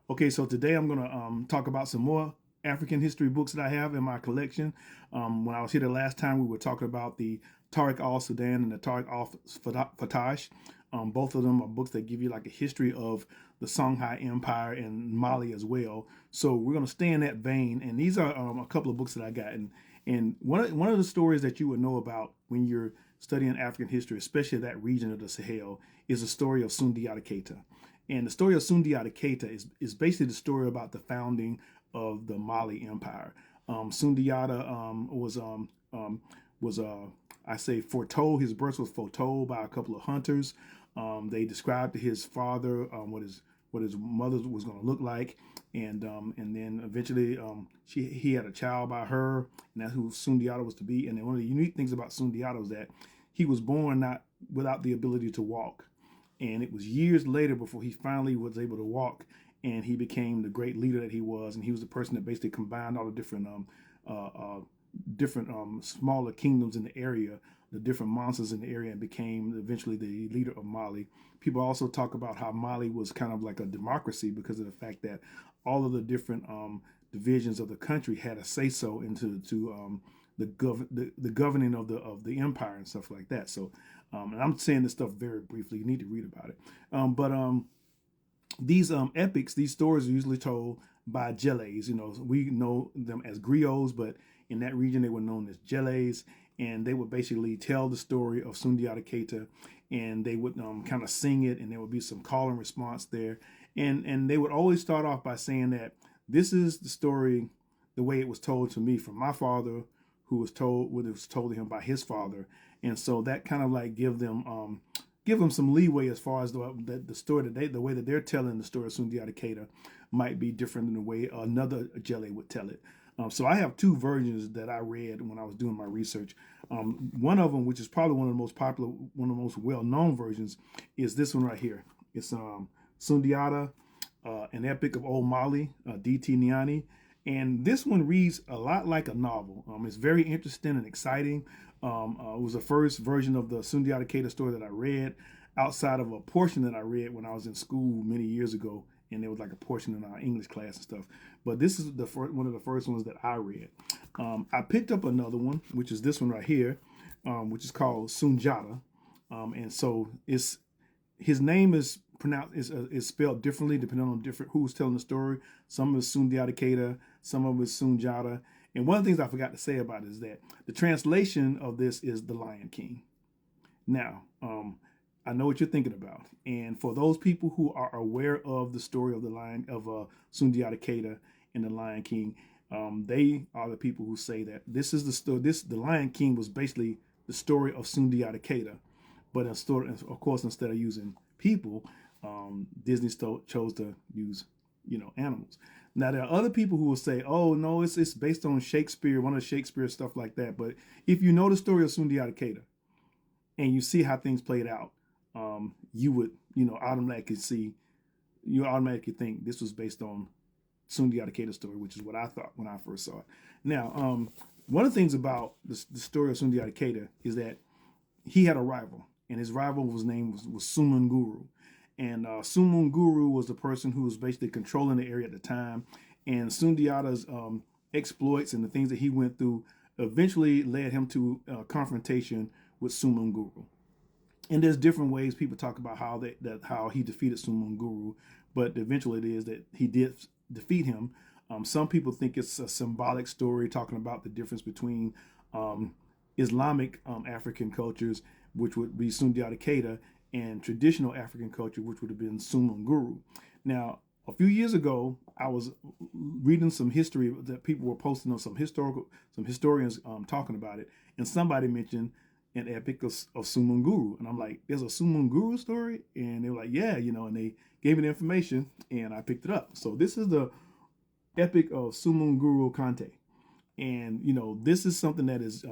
Okay, so today I'm going to talk about some more African history books that I have in my collection. When I was here the last time, we were talking about the Tariq al Sudan and the Tariq al Fatash. Both of them are books that give you like a history of the Songhai Empire and Mali as well. So we're going to stay in that vein. And these are a couple of books that I got. And one of the stories that you would know about when you're studying African history, especially that region of the Sahel, is the story of Sundiata Keita. And the story of Sundiata Keita is basically the story about the founding of the Mali Empire. Sundiata was I say foretold. His birth was foretold by a couple of hunters. They described to his father what his mother was going to look like, and then eventually he had a child by her, and that's who Sundiata was to be. And one of the unique things about Sundiata was that he was born not without the ability to walk, and it was years later before he finally was able to walk, and he became the great leader that he was. And he was the person that basically combined all the different smaller kingdoms in the area, the different monsters in the area, and became eventually the leader of Mali. People also talk about how Mali was kind of like a democracy because of the fact that all of the different divisions of the country had a say so into the governing of the empire and stuff like that. So, and I'm saying this stuff very briefly. You need to read about it. But these epics, these stories are usually told by Jelles. You know, we know them as griots, but in that region they were known as Jelles, and they would basically tell the story of Sundiata Keita, and they would kind of sing it, and there would be some call and response there, and they would always start off by saying that this is the story, the way it was told to me from my father, who was told what it was told to him by his father, and so that kind of like give them some leeway as far as the story that the way that they're telling the story of Sundiata Keita might be different than the way another Jelle would tell it. So I have two versions that I read when I was doing my research. One of them, which is probably one of the most popular, one of the most well-known versions, is this one right here. It's Sundiata, an Epic of Old Mali, D.T. Niani. And this one reads a lot like a novel. It's very interesting and exciting. It was the first version of the Sundiata Keita story that I read, outside of a portion that I read when I was in school many years ago, and there was like a portion in our English class and stuff. But this is one of the first ones that I read. I picked up another one, which is this one right here, which is called Sunjata, and so it's his name is pronounced is spelled differently depending on different who's telling the story. Some of it's Sundiata Keita, some of it's Sunjata. And one of the things I forgot to say about it is that the translation of this is the Lion King. Now, I know what you're thinking about, and for those people who are aware of the story of the lion of Sundiata Keita and the Lion King, they are the people who say that this is the story. The Lion King was basically the story of Sundiata Keita, but of course, instead of using people, Disney chose to use animals. Now there are other people who will say, "Oh no, it's based on Shakespeare, one of Shakespeare's stuff like that." But if you know the story of Sundiata Keita and you see how things played out, you would automatically think this was based on Sundiata Keita's story, which is what I thought when I first saw it. Now, one of the things about the story of Sundiata Keita is that he had a rival, and his rival was Sumanguru. And Sumanguru was the person who was basically controlling the area at the time. And Sundiata's exploits and the things that he went through eventually led him to a confrontation with Sumanguru. And there's different ways people talk about how he defeated Sumanguru, but eventually it is that he did defeat him. Some people think it's a symbolic story talking about the difference between Islamic African cultures, which would be Sundiata Keita, and traditional African culture, which would have been Sumanguru. Now, a few years ago, I was reading some history that people were posting on some historians talking about it, and somebody mentioned an Epic of Sumanguru, and I'm like, "There's a Sumanguru story," and they were like, "Yeah, and they gave me the information, and I picked it up." So this is the Epic of Sumanguru Kante, and this is something that is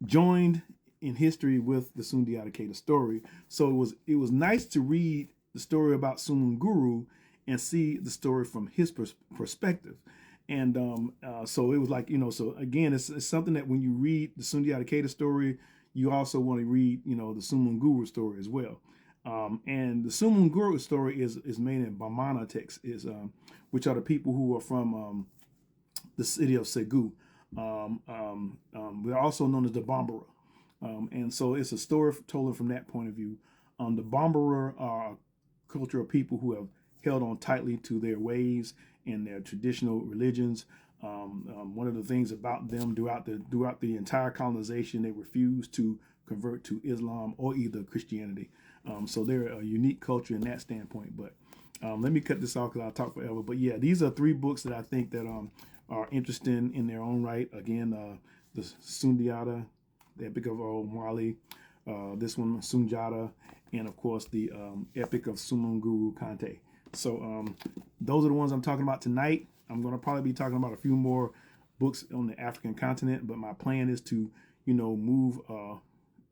joined in history with the Sundiata Keita story. So it was nice to read the story about Sumanguru and see the story from his perspective. And so it was like, so again, it's something that when you read the Sundiata Keita story, you also want to read, the Sumanguru story as well. And the Sumanguru story is made in Bamana texts, which are the people who are from the city of Segu. They're also known as the Bambara. And so it's a story told from that point of view. The Bambara are a culture of people who have held on tightly to their ways and their traditional religions. One of the things about them throughout the entire colonization, they refused to convert to Islam or either Christianity. So they're a unique culture in that standpoint. But let me cut this off because I'll talk forever. But yeah, these are 3 books that I think that are interesting in their own right. Again, the Sundiata, the Epic of Mali, this one, Sunjata, and of course the Epic of Sumanguru Kante. So those are the ones I'm talking about tonight. I'm going to probably be talking about a few more books on the African continent, but my plan is to,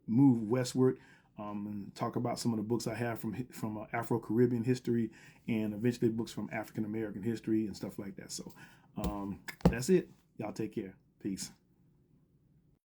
move westward and talk about some of the books I have from Afro-Caribbean history and eventually books from African American history and stuff like that. So that's it. Y'all take care. Peace.